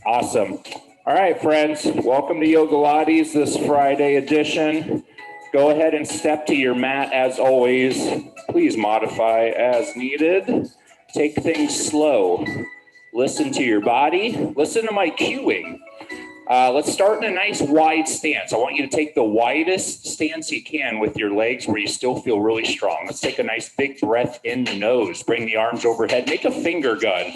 Awesome. All right, friends, welcome to Yogalates, this Friday edition. Go ahead and step to your mat as always. Please modify as needed. Take things slow. Listen to your body. Listen to my cueing. Let's start in a nice wide stance. I want you to take the widest stance you can with your legs where you still feel really strong. Let's take a nice big breath in the nose. Bring the arms overhead. Make a finger gun.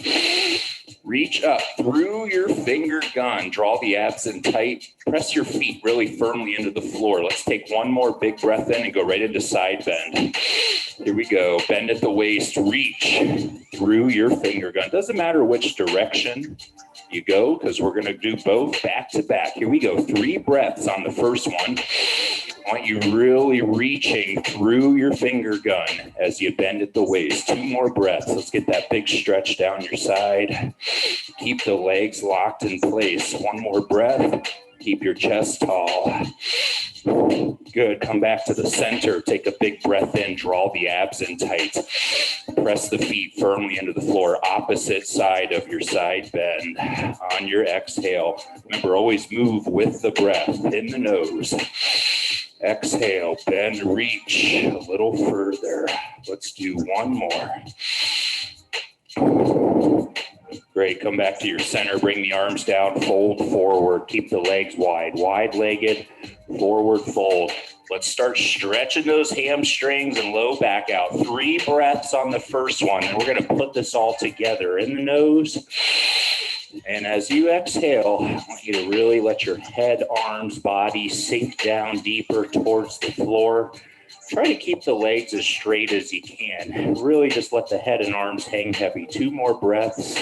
Reach up through your finger gun. Draw the abs in tight. Press your feet really firmly into the floor. Let's take one more big breath in and go right into side bend. Here we go. Bend at the waist. Reach through your finger gun. Doesn't matter which direction you go because we're going to do both back to back. Here we go. 3 breaths on the first one. I want you really reaching through your finger gun as you bend at the waist. 2 more breaths. Let's get that big stretch down your side. Keep the legs locked in place. 1 more breath. Keep your chest tall. Good. Come back to the center. Take a big breath in. Draw the abs in tight. Press the feet firmly into the floor. Opposite side of your side bend. On your exhale. Remember, always move with the breath in the nose. Exhale, bend, reach a little further. Let's do 1 more. Great, come back to your center, bring the arms down, fold forward, keep the legs wide, wide-legged, forward fold. Let's start stretching those hamstrings and low back out. 3 breaths on the first one, and we're gonna put this all together in the nose. And as you exhale, I want you to really let your head, arms, body sink down deeper towards the floor. Try to keep the legs as straight as you can. Really just let the head and arms hang heavy. 2 more breaths.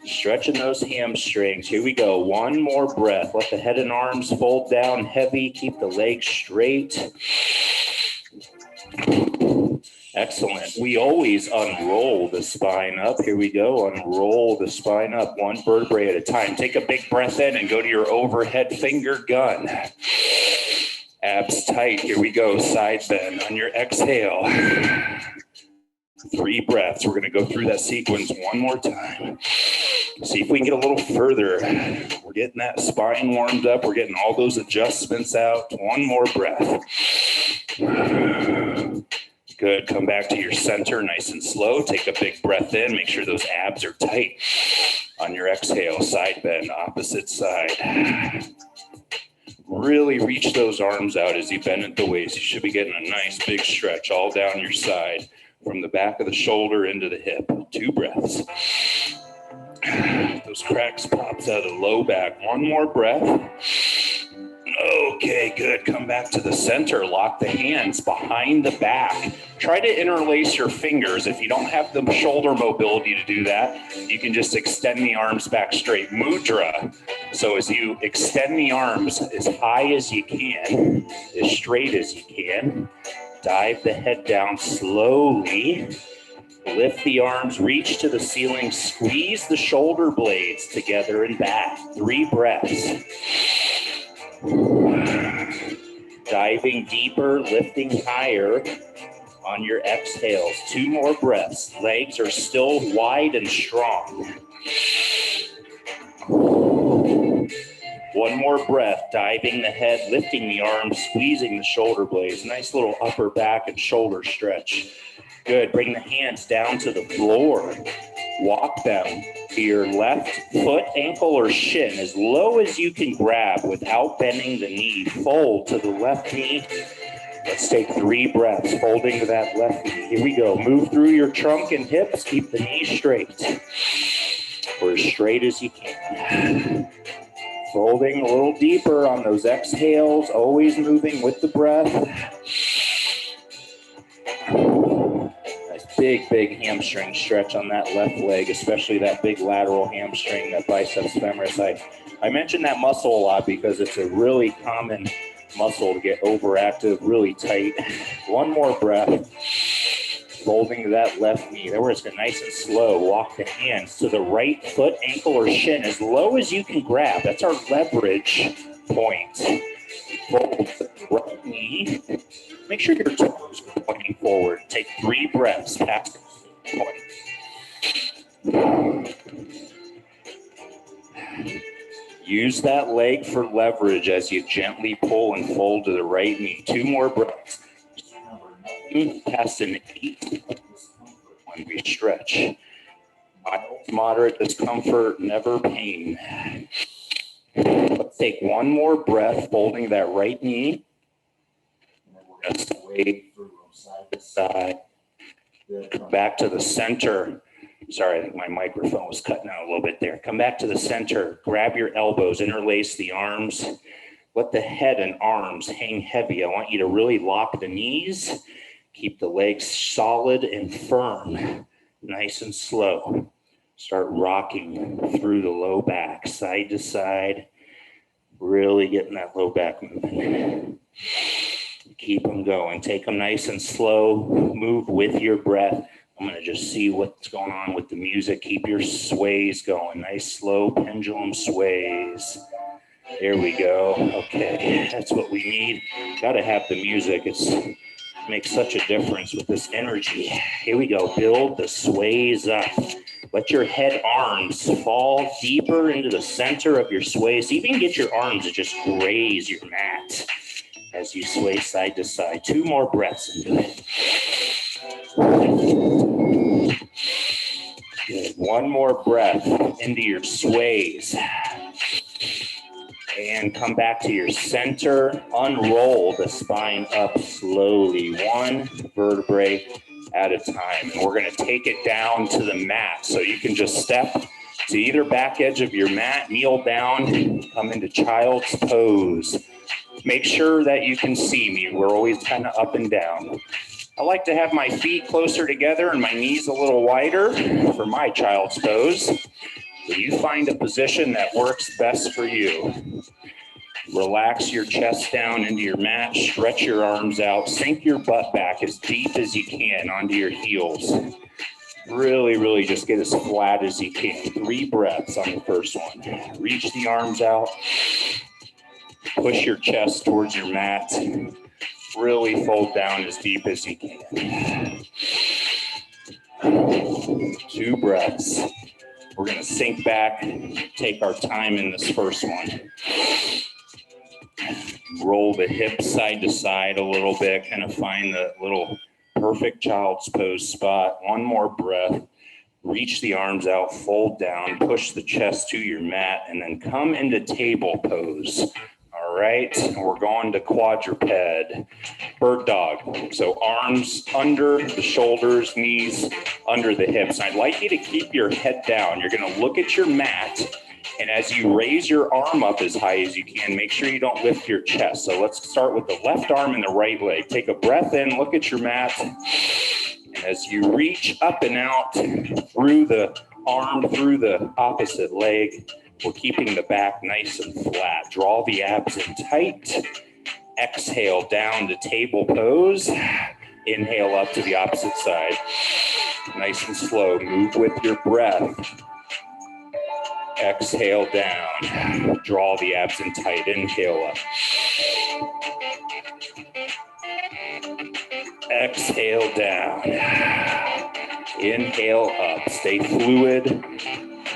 Stretching those hamstrings. Here we go. 1 more breath. Let the head and arms fold down heavy. Keep the legs straight. Excellent. We always unroll the spine up. Here we go. Unroll the spine up 1 vertebrae at a time. Take a big breath in and go to your overhead finger gun. Abs tight. Here we go. Side bend on your exhale. 3 breaths. We're going to go through that sequence 1 more time. See if we can get a little further. We're getting that spine warmed up. We're getting all those adjustments out. 1 more breath. Good. Come back to your center nice and slow. Take a big breath in. Make sure those abs are tight. On your exhale, side bend, opposite side. Really reach those arms out as you bend at the waist. You should be getting a nice big stretch all down your side from the back of the shoulder into the hip. 2 breaths. Those cracks pops out of the low back. 1 more breath. Okay, good. Come back to the center. Lock the hands behind the back. Try to interlace your fingers. If you don't have the shoulder mobility to do that, you can just extend the arms back straight. Mudra. So as you extend the arms as high as you can, as straight as you can, dive the head down slowly. Lift the arms, reach to the ceiling, squeeze the shoulder blades together and back. 3 breaths. Diving deeper, lifting higher on your exhales. 2 more breaths. Legs are still wide and strong. 1 more breath. Diving the head, lifting the arms, squeezing the shoulder blades. Nice little upper back and shoulder stretch. Good. Bring the hands down to the floor. Walk them to your left foot, ankle, or shin as low as you can grab without bending the knee. Fold to the left knee. Let's take 3 breaths, folding to that left knee. Here we go. Move through your trunk and hips. Keep the knees straight, or as straight as you can. Folding a little deeper on those exhales, always moving with the breath. Big hamstring stretch on that left leg, especially that big lateral hamstring, that biceps femoris. I mention that muscle a lot because it's a really common muscle to get overactive, really tight. 1 more breath. Folding to that left knee. Then we're just going to nice and slow walk the hands to the right foot, ankle, or shin as low as you can grab. That's our leverage point. Fold to the right knee. Make sure your toes are pointing forward. Take 3 breaths past the point. Use that leg for leverage as you gently pull and fold to the right knee. 2 more breaths. Past an 8 when we stretch. Mild to moderate discomfort, never pain. Let's take 1 more breath, folding that right knee. And then we're going to sway through side to side. Come back to the center. Sorry, I think my microphone was cutting out a little bit there. Come back to the center. Grab your elbows, interlace the arms. Let the head and arms hang heavy. I want you to really lock the knees. Keep the legs solid and firm. Nice and slow. Start rocking through the low back, side to side. Really getting that low back moving. Keep them going. Take them nice and slow. Move with your breath. I'm going to just see what's going on with the music. Keep your sways going. Nice, slow pendulum sways. There we go. Okay, that's what we need. Got to have the music. It makes such a difference with this energy. Here we go. Build the sways up. Let your head arms fall deeper into the center of your sways. Even get your arms to just graze your mat as you sway side to side. 2 more breaths into it. Good. 1 more breath into your sways. And come back to your center. Unroll the spine up slowly, 1 vertebrae at a time. And we're going to take it down to the mat. So you can just step to either back edge of your mat, kneel down, come into child's pose. Make sure that you can see me. We're always kind of up and down. I like to have my feet closer together and my knees a little wider for my child's pose. So you find a position that works best for you. Relax your chest down into your mat, stretch your arms out, sink your butt back as deep as you can onto your heels. Really, really just get as flat as you can. 3 breaths on the first one. Reach the arms out. Push your chest towards your mat. Really fold down as deep as you can. 2 breaths. We're going to sink back, take our time in this first one. Roll the hips side to side a little bit, kind of find the little perfect child's pose spot. 1 more breath. Reach the arms out, fold down, push the chest to your mat, and then come into table pose. All right, we're going to quadruped, bird dog. So arms under the shoulders, knees under the hips. I'd like you to keep your head down. You're going to look at your mat, and as you raise your arm up as high as you can, make sure you don't lift your chest. So let's start with the left arm and the right leg. Take a breath in, look at your mat. And as you reach up and out through the arm, through the opposite leg, we're keeping the back nice and flat. Draw the abs in tight. Exhale down to table pose. Inhale up to the opposite side. Nice and slow. Move with your breath. Exhale down. Draw the abs in tight. Inhale up. Exhale down. Inhale up. Stay fluid.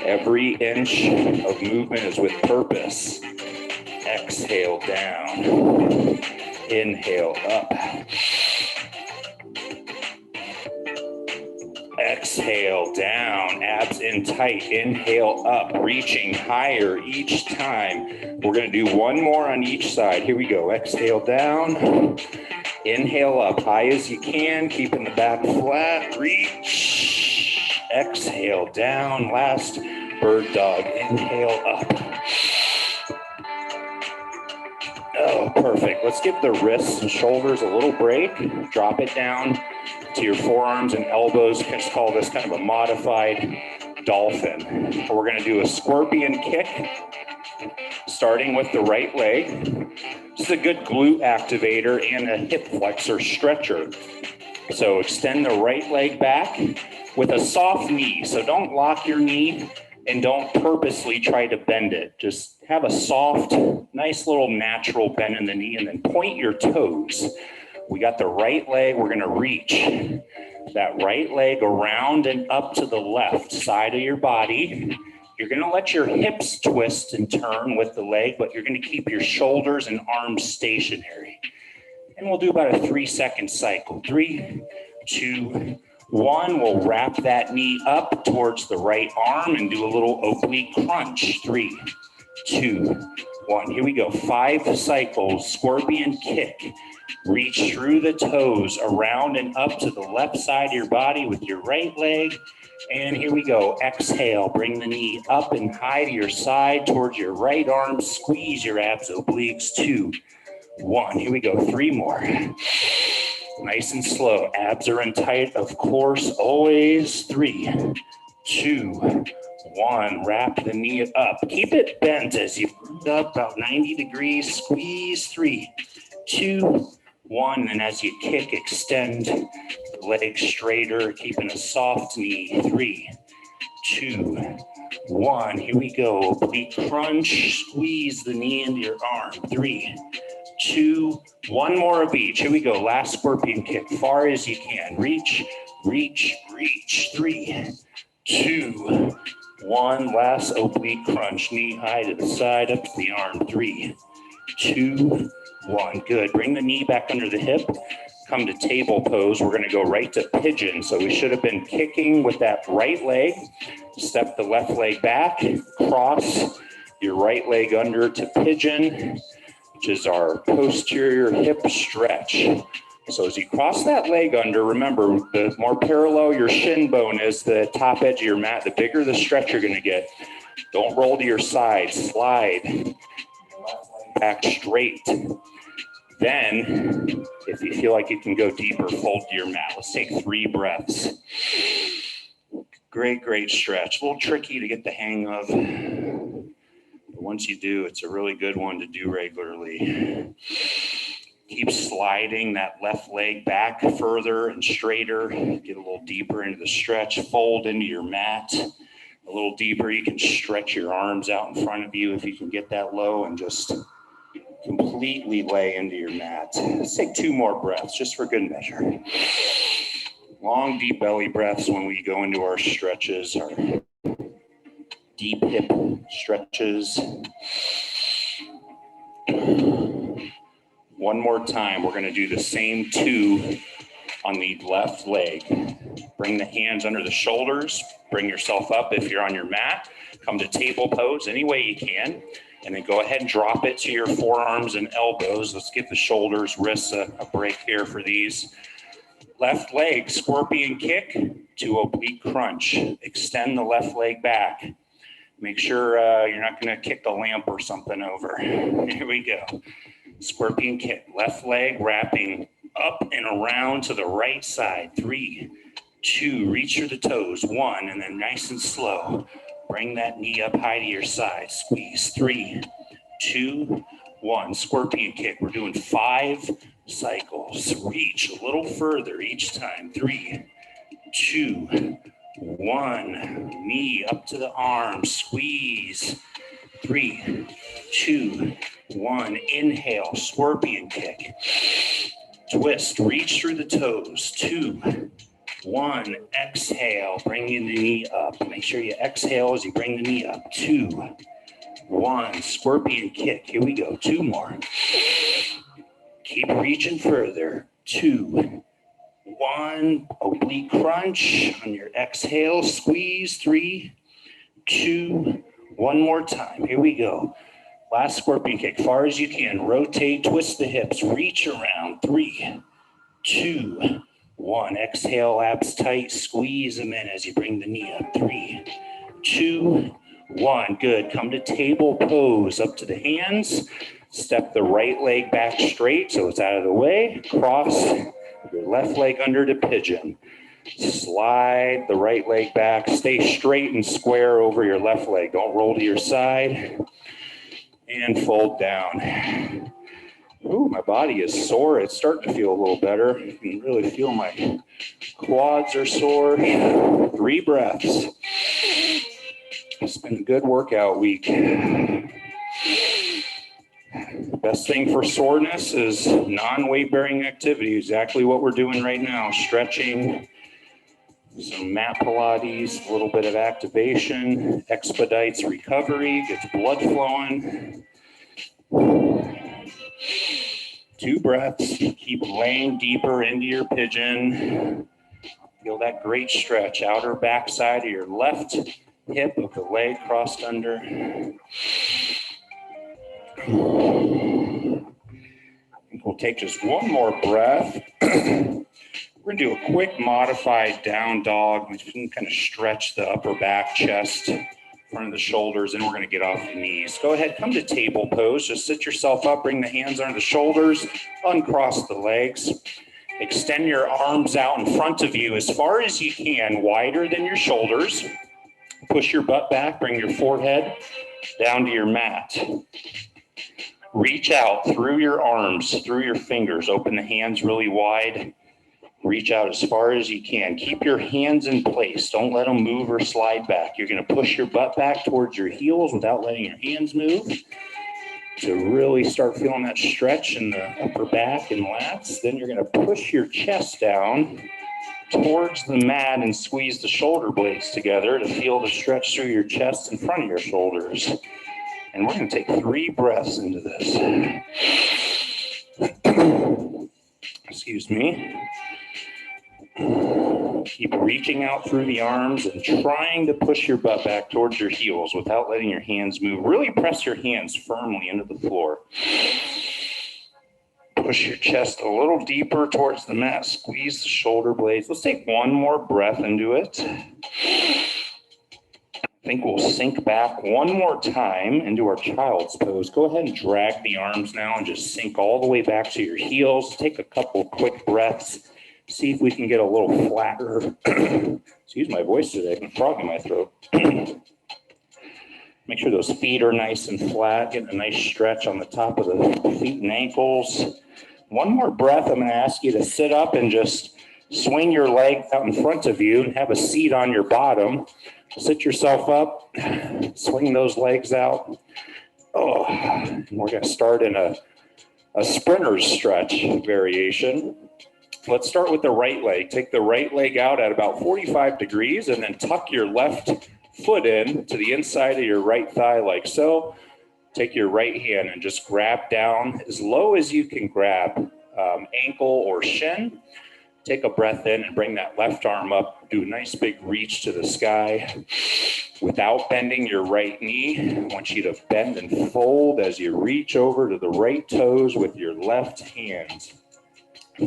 Every inch of movement is with purpose. Exhale down. Inhale up. Exhale down. Abs in tight. Inhale up. Reaching higher each time. We're going to do 1 more on each side. Here we go. Exhale down. Inhale up. High as you can. Keeping the back flat. Reach. Exhale down. Last bird dog. Inhale up. Oh, perfect. Let's give the wrists and shoulders a little break. Drop it down to your forearms and elbows. Let's call this kind of a modified dolphin. We're going to do a scorpion kick, starting with the right leg. This is a good glute activator and a hip flexor stretcher. So extend the right leg back with a soft knee. So don't lock your knee and don't purposely try to bend it. Just have a soft, nice little natural bend in the knee and then point your toes. We got the right leg. We're going to reach that right leg around and up to the left side of your body. You're going to let your hips twist and turn with the leg, but you're going to keep your shoulders and arms stationary. And we'll do about a 3-second cycle. 3, 2, 1. We'll wrap that knee up towards the right arm and do a little oblique crunch. 3, 2, 1. Here we go. 5 cycles. Scorpion kick. Reach through the toes, around and up to the left side of your body with your right leg. And here we go. Exhale. Bring the knee up and high to your side towards your right arm. Squeeze your abs, obliques. 2, 1. Here we go. 3 more. Nice and slow. Abs are in tight, of course, always. 3, 2, 1. Wrap the knee up. Keep it bent as you bring up about 90 degrees. Squeeze. 3, 2, 1. And as you kick, extend the leg straighter, keeping a soft knee. 3, 2, 1. Here we go. Oblique crunch. Squeeze the knee into your arm. 3, 2, 1 more of each. Here we go. Last scorpion kick. Far as you can. Reach, reach, reach. 3, 2, 1. Last oblique crunch. Knee high to the side, up to the arm. 3, 2, 1. Good. Bring the knee back under the hip. Come to table pose. We're going to go right to pigeon. So we should have been kicking with that right leg. Step the left leg back. Cross your right leg under to pigeon, which is our posterior hip stretch. So as you cross that leg under, remember, the more parallel your shin bone is, the top edge of your mat, the bigger the stretch you're going to get. Don't roll to your side. Slide back straight. Then, if you feel like you can go deeper, fold to your mat. Let's take 3 breaths. Great, great stretch. A little tricky to get the hang of. But once you do, it's a really good one to do regularly. Keep sliding that left leg back further and straighter. Get a little deeper into the stretch. Fold into your mat. A little deeper. You can stretch your arms out in front of you if you can get that low and just completely lay into your mat. Let's take 2 more breaths just for good measure. Long, deep belly breaths when we go into our stretches, our deep hip stretches. 1 more time. We're going to do the same 2 on the left leg. Bring the hands under the shoulders. Bring yourself up if you're on your mat. Come to table pose any way you can. And then go ahead and drop it to your forearms and elbows. Let's give the shoulders, wrists a break here for these. Left leg, scorpion kick to oblique crunch. Extend the left leg back. Make sure you're not going to kick the lamp or something over. Here we go. Scorpion kick. Left leg wrapping up and around to the right side. 3, 2, reach through the toes. 1, and then nice and slow. Bring that knee up high to your side. Squeeze. 3, 2, 1. Scorpion kick. We're doing 5 cycles. Reach a little further each time. 3, 2, 1. Knee up to the arm. Squeeze. 3, 2, 1. Inhale. Scorpion kick. Twist. Reach through the toes. 2, 1. Exhale. Bringing the knee up. Make sure you exhale as you bring the knee up. 2, 1. Scorpion kick. Here we go. 2 more. Keep reaching further. 2, 1. Oblique crunch on your exhale. Squeeze. 3, 2, 1 more time. Here we go. Last scorpion kick. Far as you can. Rotate. Twist the hips. Reach around. 3, 2, 1. Exhale. Abs tight. Squeeze them in as you bring the knee up. 3, 2, 1. Good. Come to table pose. Up to the hands. Step the right leg back straight so it's out of the way. Cross your left leg under to pigeon. Slide the right leg back. Stay straight and square over your left leg. Don't roll to your side. And fold down. Ooh, my body is sore. It's starting to feel a little better. You can really feel my quads are sore. 3 breaths. It's been a good workout week. Best thing for soreness is non-weight bearing activity. Exactly what we're doing right now. Stretching, Some mat Pilates, a little bit of activation, expedites recovery, gets blood flowing. 2 breaths, keep laying deeper into your pigeon. Feel that great stretch, outer backside of your left hip of the leg crossed under. We'll take just one more breath. We're going to do a quick modified down dog. We can kind of stretch the upper back, chest, front of the shoulders, and we're going to get off your knees. Go ahead, come to table pose. Just sit yourself up, bring the hands under the shoulders, uncross the legs. Extend your arms out in front of you as far as you can, wider than your shoulders. Push your butt back, bring your forehead down to your mat. Reach out through your arms, through your fingers. Open the hands really wide. Reach out as far as you can. Keep your hands in place. Don't let them move or slide back. You're going to push your butt back towards your heels without letting your hands move. To really start feeling that stretch in the upper back and lats. Then you're going to push your chest down towards the mat and squeeze the shoulder blades together to feel the stretch through your chest and front of your shoulders. And we're going to take 3 breaths into this. Excuse me. Keep reaching out through the arms and trying to push your butt back towards your heels without letting your hands move. Really press your hands firmly into the floor. Push your chest a little deeper towards the mat. Squeeze the shoulder blades. Let's take one more breath into it. I think we'll sink back one more time into our child's pose. Go ahead and drag the arms now and just sink all the way back to your heels. Take a couple quick breaths. See if we can get a little flatter. Excuse my voice today. I'm a frog in my throat. Make sure those feet are nice and flat. Get a nice stretch on the top of the feet and ankles. One more breath. I'm going to ask you to sit up and just swing your legs out in front of you and have a seat on your bottom. Sit yourself up. Swing those legs out. Oh, and we're going to start in a sprinter's stretch variation. Let's start with the right leg. Take the right leg out at about 45 degrees and then tuck your left foot in to the inside of your right thigh like so. Take your right hand and just grab down as low as you can grab, ankle or shin. Take a breath in and bring that left arm up. Do a nice big reach to the sky without bending your right knee. I want you to bend and fold as you reach over to the right toes with your left hand.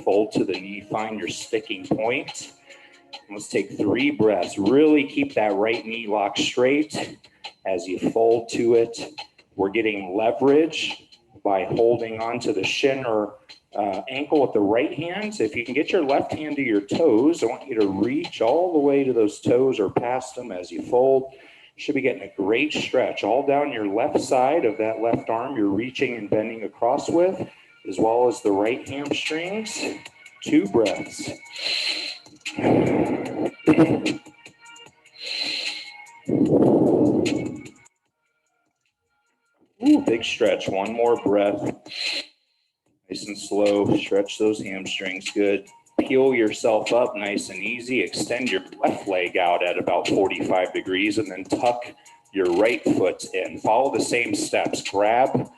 Fold to the knee, find your sticking point. Let's take 3 breaths. Really keep that right knee locked straight as you fold to it. We're getting leverage by holding onto the shin or ankle with the right hand. So if you can get your left hand to your toes, I want you to reach all the way to those toes or past them as you fold. You should be getting a great stretch all down your left side of that left arm you're reaching and bending across with, as well as the right hamstrings. 2 breaths. Ooh, big stretch. One more breath. Nice and slow. Stretch those hamstrings. Good. Peel yourself up nice and easy. Extend your left leg out at about 45 degrees and then tuck your right foot in. Follow the same steps. Grab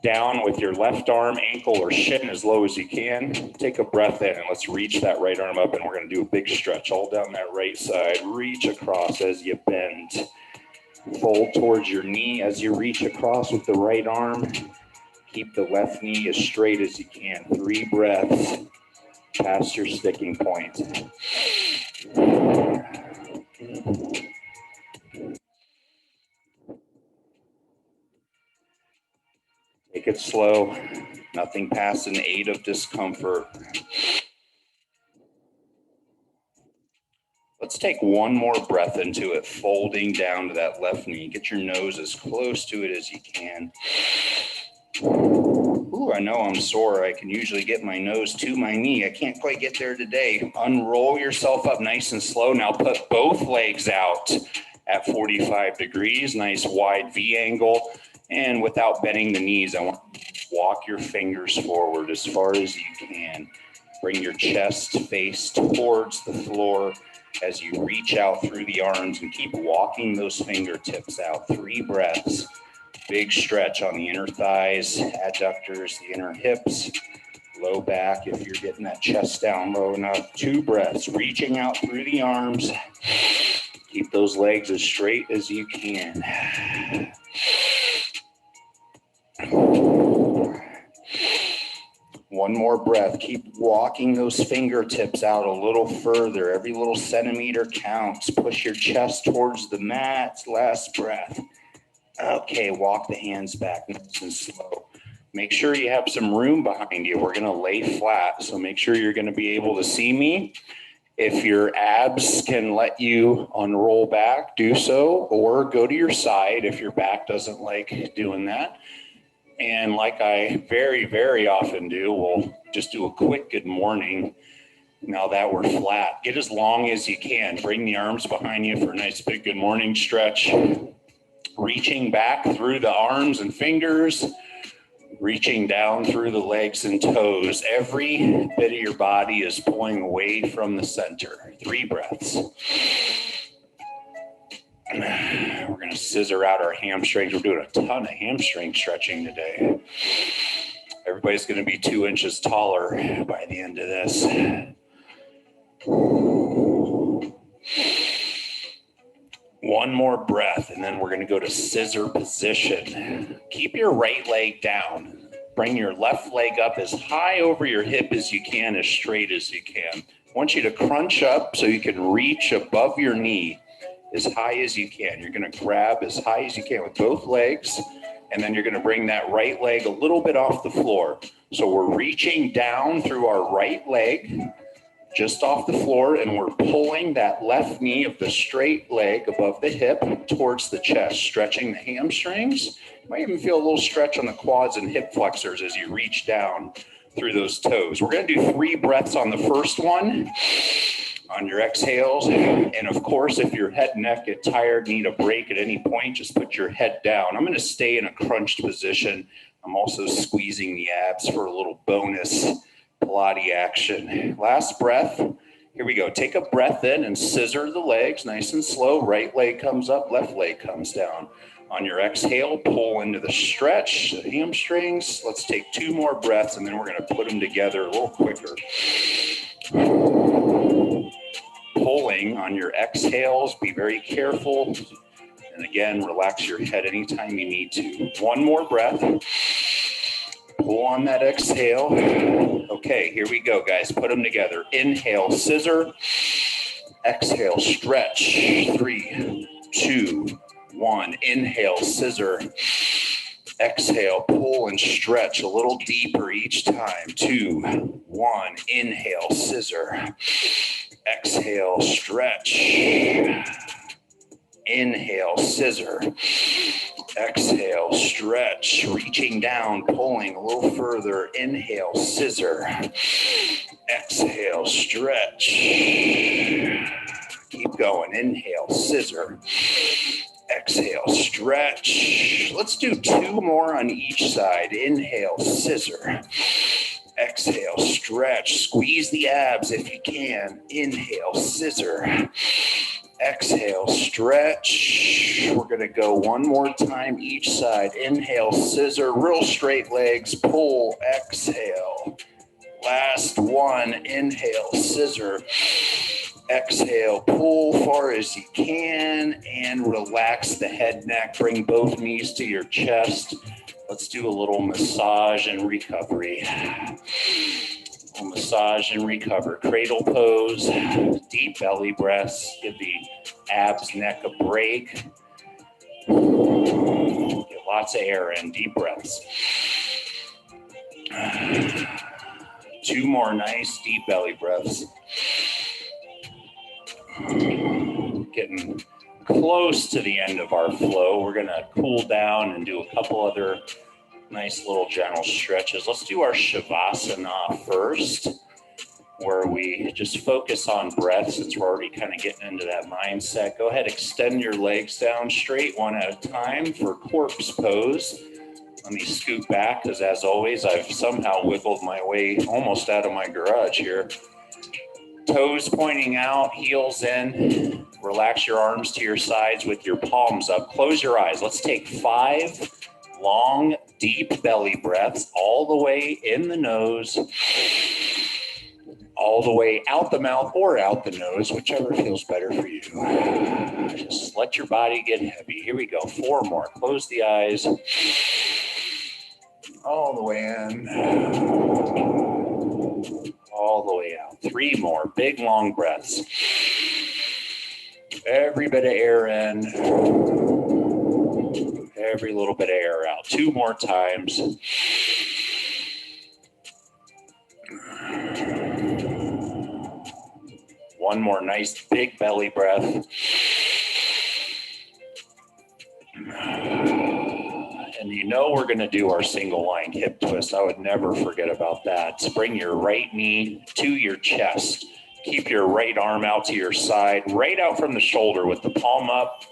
down with your left arm, ankle, or shin as low as you can. Take a breath in and let's reach that right arm up, and we're going to do a big stretch all down that right side. Reach across as you bend. Fold towards your knee as you reach across with the right arm. Keep the left knee as straight as you can. 3 breaths past your sticking point. Take it slow. Nothing past an 8 of discomfort. Let's take one more breath into it, folding down to that left knee. Get your nose as close to it as you can. Ooh, I know I'm sore. I can usually get my nose to my knee. I can't quite get there today. Unroll yourself up nice and slow. Now put both legs out at 45 degrees. Nice wide V angle. And without bending the knees, I want you to walk your fingers forward as far as you can. Bring your chest face towards the floor. as you reach out through the arms and keep walking those fingertips out. 3 breaths. Big stretch on the inner thighs, adductors, the inner hips, low back if you're getting that chest down low enough. 2 breaths, reaching out through the arms. Keep those legs as straight as you can. One more breath. Keep walking those fingertips out a little further. Every little centimeter counts. Push your chest towards the mat. Last breath. Okay, walk the hands back nice and slow. Make sure you have some room behind you. We're going to lay flat, so make sure you're going to be able to see me. If your abs can let you unroll back, do so, or go to your side if your back doesn't like doing that. And like I very, very often do, we'll just do a quick good morning. Now that we're flat, get as long as you can. Bring the arms behind you for a nice big good morning stretch. Reaching back through the arms and fingers, reaching down through the legs and toes. Every bit of your body is pulling away from the center. 3 breaths. We're going to scissor out our hamstrings. We're doing a ton of hamstring stretching today. Everybody's going to be 2 inches taller by the end of this. One more breath, and then we're going to go to scissor position. Keep your right leg down. Bring your left leg up as high over your hip as you can, as straight as you can. I want you to crunch up so you can reach above your knee as high as you can. You're going to grab as high as you can with both legs, and then you're going to bring that right leg a little bit off the floor. So we're reaching down through our right leg, just off the floor, and we're pulling that left knee of the straight leg above the hip towards the chest, stretching the hamstrings. You might even feel a little stretch on the quads and hip flexors as you reach down through those toes. We're going to do 3 breaths on the first one. On your exhales, and of course, if your head and neck get tired, need a break at any point, just put your head down. I'm going to stay in a crunched position. I'm also squeezing the abs for a little bonus Pilates action. Last breath. Here we go. Take a breath in and scissor the legs nice and slow. Right leg comes up, left leg comes down. On your exhale, pull into the stretch, the hamstrings. Let's take 2 more breaths, and then we're going to put them together a little quicker. Pulling on your exhales, be very careful. And again, relax your head anytime you need to. 1 more breath. Pull on that exhale. Okay, here we go, guys. Put them together. Inhale, scissor. Exhale, stretch. 3, 2, 1. Inhale, scissor. Exhale, pull and stretch a little deeper each time. 2, 1. Inhale, scissor. Exhale, stretch. Inhale, scissor. Exhale, stretch. Reaching down, pulling a little further. Inhale, scissor. Exhale, stretch. Keep going. Inhale, scissor. Exhale, stretch. Let's do 2 more on each side. Inhale, scissor. Exhale, stretch. Squeeze the abs if you can. Inhale, scissor. Exhale, stretch. We're going to go 1 more time each side. Inhale, scissor. Real straight legs. Pull. Exhale. Last one. Inhale, scissor. Exhale, pull far as you can, and relax the head, neck. Bring both knees to your chest. Let's do a little massage and recovery. A little massage and recover. Cradle pose, deep belly breaths. Give the abs, neck a break. Get lots of air in, deep breaths. 2 more nice deep belly breaths. Getting close to the end of our flow. We're going to cool down and do a couple other nice little gentle stretches. Let's do our Shavasana first, where we just focus on breath since we're already kind of getting into that mindset. Go ahead, extend your legs down straight 1 at a time for corpse pose. Let me scoot back because, as always, I've somehow wiggled my way almost out of my garage here. Toes pointing out, heels in. Relax your arms to your sides with your palms up. Close your eyes. Let's take 5 long, deep belly breaths all the way in the nose, all the way out the mouth or out the nose, whichever feels better for you. Just let your body get heavy. Here we go. 4 more. Close the eyes. All the way in. All the way out. 3 more. Big, long breaths. Every bit of air in. Every little bit of air out. 2 more times. One more nice big belly breath. And you know we're going to do our single line hip twist. I would never forget about that. So bring your right knee to your chest. Keep your right arm out to your side, right out from the shoulder with the palm up.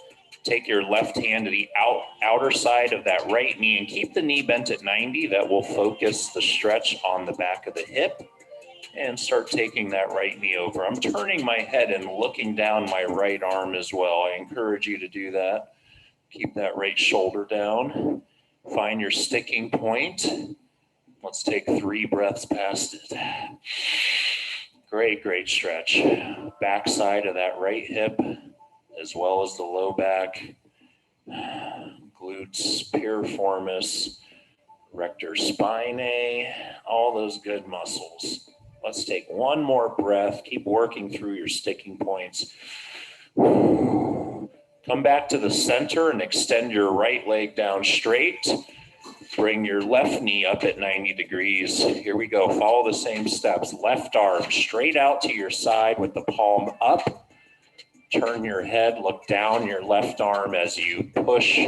Take your left hand to the outer side of that right knee and keep the knee bent at 90. That will focus the stretch on the back of the hip. And start taking that right knee over. I'm turning my head and looking down my right arm as well. I encourage you to do that. Keep that right shoulder down. Find your sticking point. Let's take 3 breaths past it. Great, great stretch. Back side of that right hip, as well as the low back. Glutes, piriformis, rector spinae, all those good muscles. Let's take 1 more breath. Keep working through your sticking points. Come back to the center and extend your right leg down straight. Bring your left knee up at 90 degrees. Here we go. Follow the same steps. Left arm straight out to your side with the palm up. Turn your head, look down your left arm as you push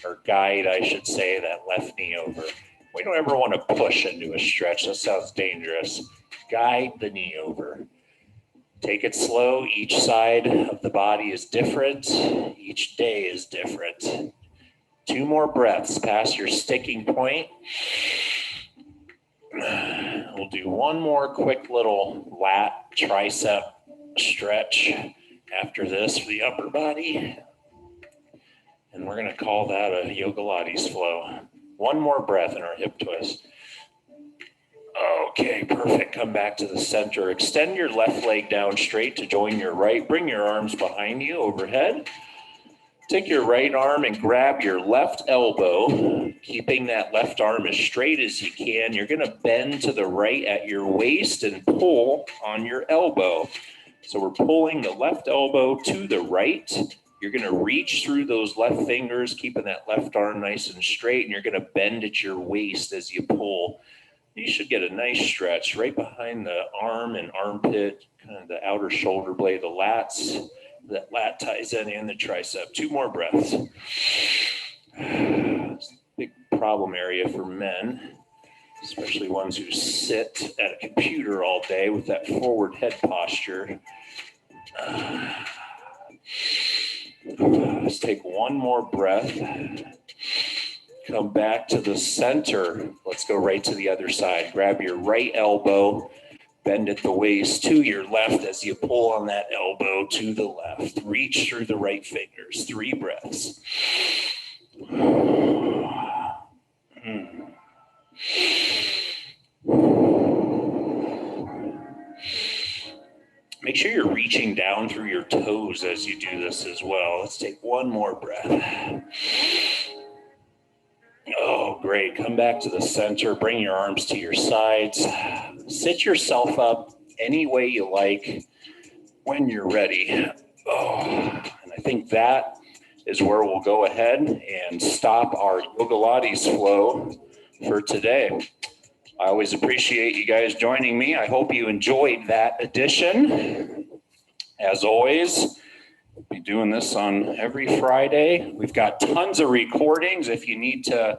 or guide, I should say, that left knee over. We don't ever want to push into a stretch. That sounds dangerous. Guide the knee over. Take it slow. Each side of the body is different. Each day is different. 2 more breaths past your sticking point. We'll do 1 more quick little lat tricep stretch after this for the upper body. And we're going to call that a Yogalates flow. 1 more breath in our hip twist. Okay, perfect. Come back to the center. Extend your left leg down straight to join your right. Bring your arms behind you overhead. Take your right arm and grab your left elbow, keeping that left arm as straight as you can. You're going to bend to the right at your waist and pull on your elbow. So we're pulling the left elbow to the right. You're going to reach through those left fingers, keeping that left arm nice and straight, and you're going to bend at your waist as you pull. You should get a nice stretch right behind the arm and armpit, kind of the outer shoulder blade, the lats. That lat ties in the tricep. 2 more breaths. It's a big problem area for men, especially ones who sit at a computer all day with that forward head posture. Let's take 1 more breath. Come back to the center. Let's go right to the other side. Grab your right elbow, bend at the waist to your left as you pull on that elbow to the left. Reach through the right fingers. 3 breaths. Make sure you're reaching down through your toes as you do this as well. Let's take 1 more breath. Oh, great. Come back to the center. Bring your arms to your sides. Sit yourself up any way you like when you're ready. Oh, and I think that is where we'll go ahead and stop our Yogalates flow for today. I always appreciate you guys joining me. I hope you enjoyed that edition. As always, we'll be doing this on every Friday. We've got tons of recordings if you need to